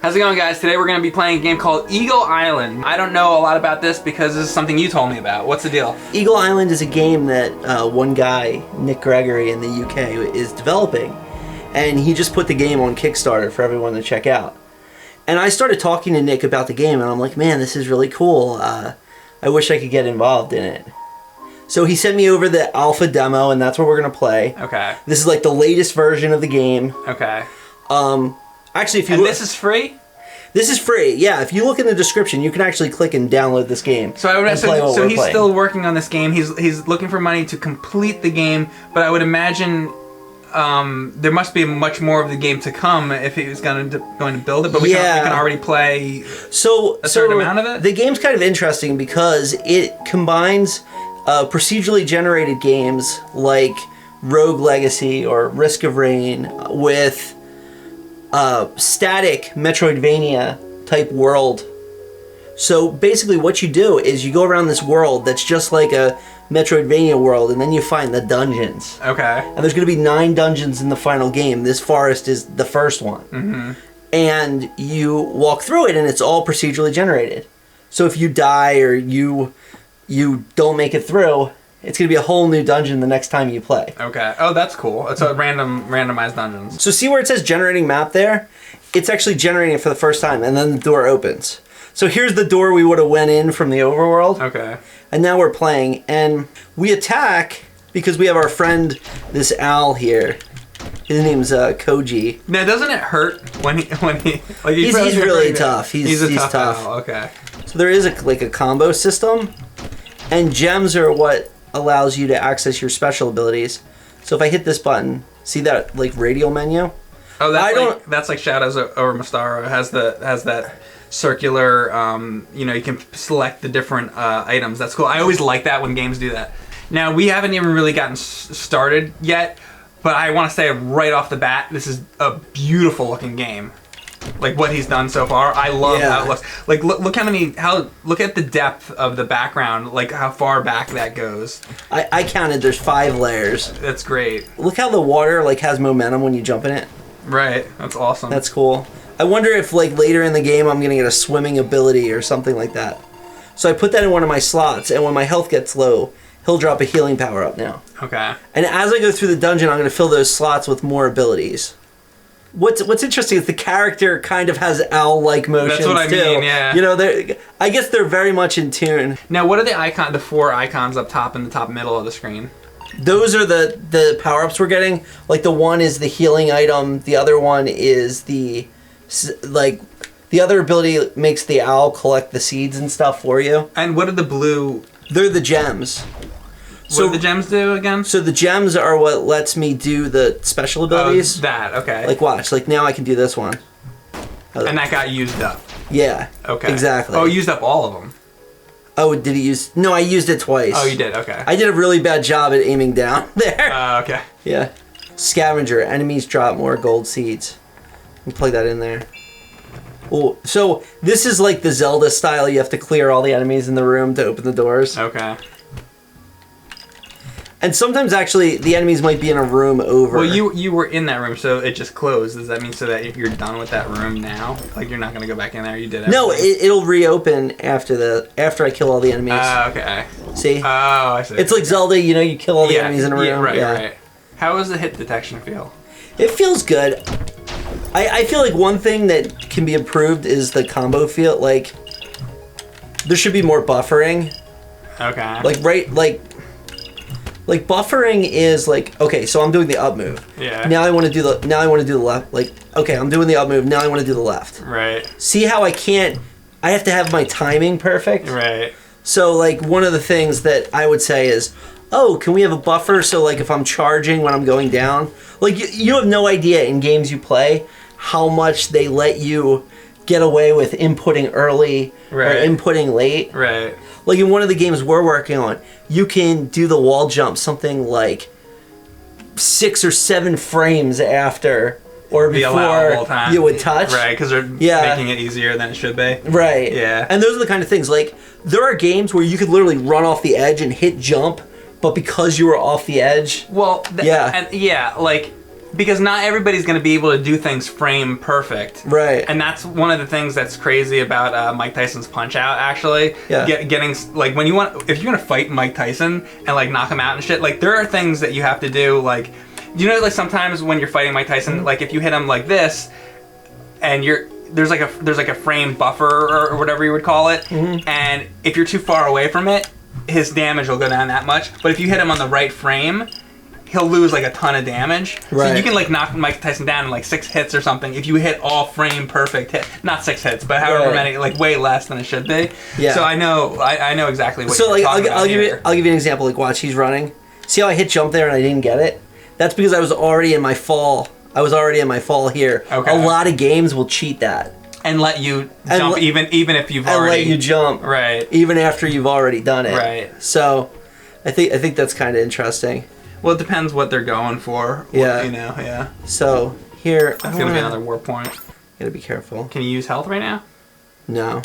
How's it going, guys? Today we're going to be playing a game called Eagle Island. I don't know a lot about this because this is something you told me about. What's the deal? Eagle Island is a game that one guy, Nick Gregory in the UK, is developing. And he just put the game on Kickstarter for everyone to check out. And I started talking to Nick about the game, and I'm like, man, this is really cool. I wish I could get involved in it. So he sent me over the alpha demo, and that's what we're going to play. Okay. This is like the latest version of the game. Okay. Actually, if you look, this is free? This is free, yeah. If you look in the description, you can actually click and download this game. So I would so he's still working on this game. He's looking for money to complete the game, but I would imagine there must be much more of the game to come if he was going to build it. But we can already play a certain amount of it. The game's kind of interesting because it combines procedurally generated games like Rogue Legacy or Risk of Rain with static Metroidvania type world. So basically what you do is you go around this world that's just like a Metroidvania world, and then you find the dungeons. Okay. And there's going to be 9 dungeons in the final game. This forest is the first one. Mm-hmm. And you walk through it, and it's all procedurally generated. So if you die or you don't make it through, it's going to be a whole new dungeon the next time you play. Okay. Oh, that's cool. It's a randomized dungeons. So see where it says generating map there? It's actually generating it for the first time, and then the door opens. So here's the door we would have went in from the overworld. Okay. And now we're playing, and we attack because we have our friend, this owl here. His name's Koji. Now, doesn't it hurt when he like he's really tough. He's a tough. Owl. Okay. So there is a combo system, and gems are what allows you to access your special abilities. So if I hit this button, see that like radial menu? Oh, that's like Shadows over Mistara. It has that circular. You can select the different items. That's cool. I always like that when games do that. Now we haven't even really gotten started yet, but I want to say right off the bat, this is a beautiful looking game. Like what he's done so far, I love how it looks. Like look look at the depth of the background, like how far back that goes. I counted. There's 5 layers. That's great. Look how the water has momentum when you jump in it. Right. That's awesome. That's cool. I wonder if later in the game I'm gonna get a swimming ability or something like that. So I put that in one of my slots, and when my health gets low, he'll drop a healing power up now. Okay. And as I go through the dungeon, I'm gonna fill those slots with more abilities. What's interesting is the character kind of has owl-like motions too. That's what I mean, yeah. I guess they're very much in tune. Now, what are the 4 icons up top in the top middle of the screen? Those are the power-ups we're getting. Like the one is the healing item. The other one is the other ability makes the owl collect the seeds and stuff for you. And what are the blue? They're the gems. What do the gems do again? So the gems are what lets me do the special abilities. Okay. Like watch, now I can do this one. And that got used up. Yeah. Okay. Exactly. Oh, used up all of them. Oh, did he use? No, I used it twice. Oh, you did. Okay. I did a really bad job at aiming down there. Okay. Yeah. Scavenger. Enemies drop more gold seeds. You plug that in there. Oh, so this is like the Zelda style. You have to clear all the enemies in the room to open the doors. Okay. And sometimes, actually, the enemies might be in a room over. Well, you were in that room, so it just closed. Does that mean so that if you're done with that room now, like you're not going to go back in there? You did everything? No, it'll reopen after I kill all the enemies. Okay. See? Oh, I see. It's like Zelda, you kill all the enemies in a room. Yeah, right. How does the hit detection feel? It feels good. I feel like one thing that can be improved is the combo feel. Like, there should be more buffering. Okay. Like buffering is okay, so I'm doing the up move. Yeah. Now I want to do the left. Okay, I'm doing the up move. Now I want to do the left. Right. See how I have to have my timing perfect. Right. So one of the things that I would say is, can we have a buffer so if I'm charging when I'm going down, you have no idea in games you play how much they let you get away with inputting early or inputting late. Right. Like in one of the games we're working on, you can do the wall jump something like 6 or 7 frames after or before you would touch. Right, because they're making it easier than it should be. Right. Yeah. And those are the kind of things, there are games where you could literally run off the edge and hit jump, but because you were off the edge... Well, Because not everybody's going to be able to do things frame perfect. Right. And that's one of the things that's crazy about Mike Tyson's Punch-Out, actually. Yeah. Getting, like, if you're going to fight Mike Tyson and, like, knock him out and shit, like, there are things that you have to do, like, you know, like, sometimes when you're fighting Mike Tyson, like, if you hit him like this, and there's like a frame buffer or whatever you would call it, and if you're too far away from it, his damage will go down that much. But if you hit him on the right frame, he'll lose like a ton of damage. Right. So you can like knock Mike Tyson down in like 6 hits or something if you hit all frame perfect hit. Not 6 hits, but however many, like way less than it should be. Yeah. So I know exactly what you're talking about. I'll give you an example. Like, watch, he's running. See how I hit jump there and I didn't get it? That's because I was already in my fall. Here. Okay. A lot of games will cheat that. And let you jump even if you've already... And let you jump. Right. Even after you've already done it. Right. So, I think that's kind of interesting. Well, it depends what they're going for. Yeah. You know, yeah. So, here... That's going to be another warp point. Gotta be careful. Can you use health right now? No.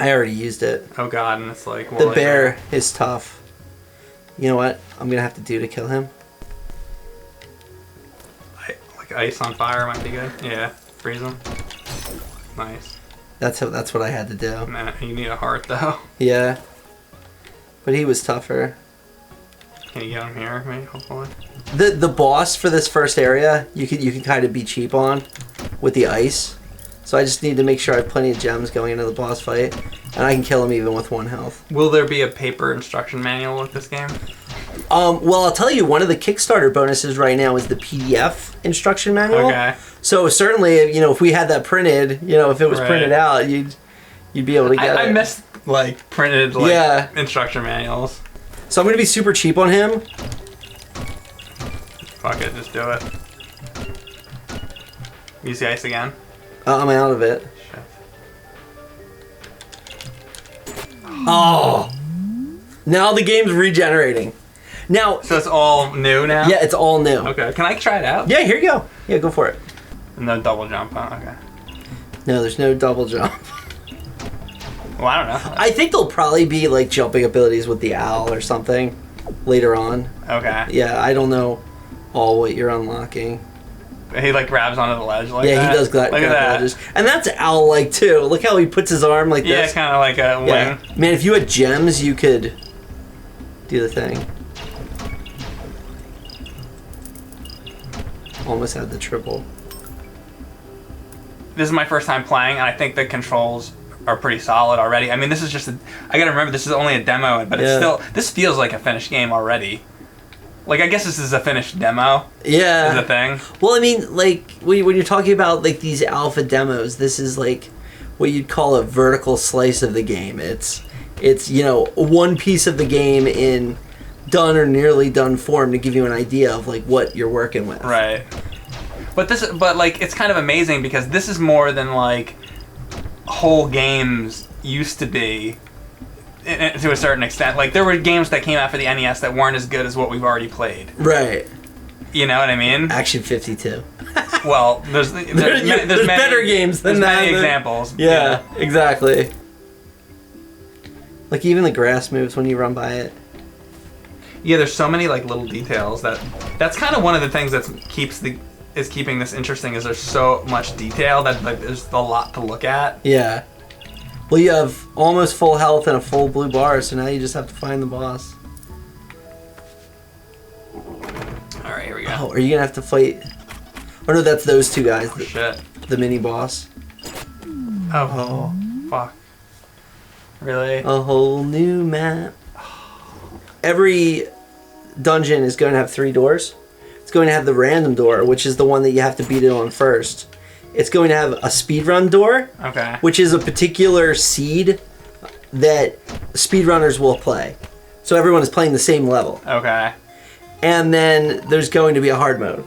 I already used it. Oh god, and it's like... Well, the bear is tough. You know what I'm going to have to do to kill him? Like ice on fire might be good. Yeah. Freeze him. Nice. That's what I had to do. Man, you need a heart though. Yeah. But he was tougher. Can you get him here, maybe, hopefully? The boss for this first area, you can kind of be cheap on with the ice. So I just need to make sure I have plenty of gems going into the boss fight, and I can kill him even with 1 health. Will there be a paper instruction manual with this game? Well, I'll tell you, one of the Kickstarter bonuses right now is the PDF instruction manual. Okay. So certainly, if we had that printed, if it was printed out, you'd be able to get it. I missed like printed instruction manuals. So I'm gonna be super cheap on him. Fuck it, just do it. Use the ice again. I'm out of it. Shit. Oh. Now the game's regenerating. Now. So it's all new now? Yeah, it's all new. Okay. Can I try it out? Yeah, here you go. Yeah, go for it. No double jump, huh? Okay. No, there's no double jump. Well, I don't know. I think there'll probably be like jumping abilities with the owl or something later on. Okay. Yeah, I don't know all what you're unlocking. He like grabs onto the ledge like that. Yeah, he does grab the ledges. And that's owl-like too. Look how he puts his arm like this. Yeah, kind of like a wing. Yeah. Man, if you had gems, you could do the thing. Almost had the triple. This is my first time playing, and I think the controls are pretty solid already. I mean, this is just I gotta remember, this is only a demo, but it's still... This feels like a finished game already. Like, I guess this is a finished demo. Yeah. Is a thing. Well, I mean, like, when you're talking about, like, these alpha demos, this is, like, what you'd call a vertical slice of the game. It's one piece of the game in done or nearly done form to give you an idea of, like, what you're working with. Right. But like, it's kind of amazing because this is more than, like, whole games used to be to a certain extent. Like, there were games that came out for the NES that weren't as good as what we've already played. Right. You know what I mean? Action 52. Well, there's better games than that. There's many examples. Yeah, exactly. Like, even the grass moves when you run by it. Yeah, there's so many, like, little details that's kind of one of the things that is keeping this interesting, is there's so much detail that, like, there's a lot to look at. Yeah. Well, you have almost full health and a full blue bar, so now you just have to find the boss. Alright, here we go. Oh, are you gonna have to fight... Oh no, that's those two guys. Oh, shit. The mini boss. Oh. Fuck. Really? A whole new map. Every dungeon is going to have 3 doors. It's going to have the random door, which is the one that you have to beat it on first. It's going to have a speedrun door, okay, which is a particular seed that speedrunners will play. So everyone is playing the same level. Okay. And then there's going to be a hard mode.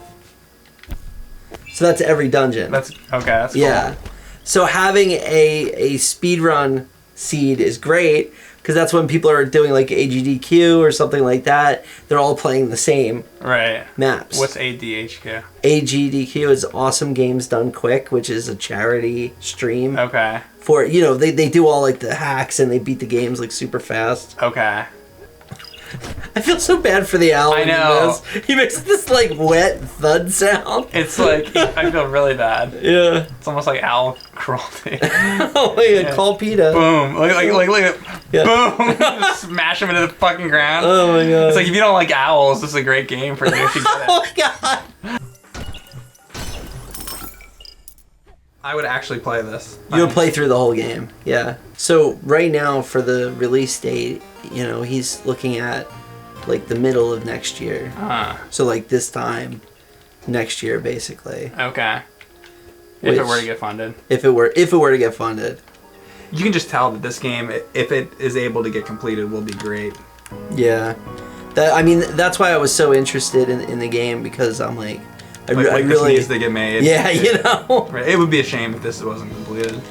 So that's every dungeon. That's cool. Yeah. So having a speedrun seed is great, because that's when people are doing like AGDQ or something like that. They're all playing the same maps. What's ADHQ? AGDQ is Awesome Games Done Quick, which is a charity stream. Okay. For, they do all like the hacks and they beat the games like super fast. Okay. I feel so bad for the owl. I know. He makes this like wet thud sound. It's like I feel really bad. Yeah. It's almost like owl cruelty. Oh yeah, call PETA. Boom! Like Yeah. boom! Just smash them into the fucking ground. Oh my god. It's like if you don't like owls, this is a great game for you if you get it. Oh my god. I would actually play this. You would play through the whole game. Yeah. So right now for the release date, you know, he's looking at like the middle of next year. So like this time next year basically. Okay. If it were to get funded. If it were to get funded. You can just tell that this game, if it is able to get completed, will be great. Yeah. That's why I was so interested in the game, because I'm like I This really needs to get made. Yeah, you know. Right. It would be a shame if this wasn't completed.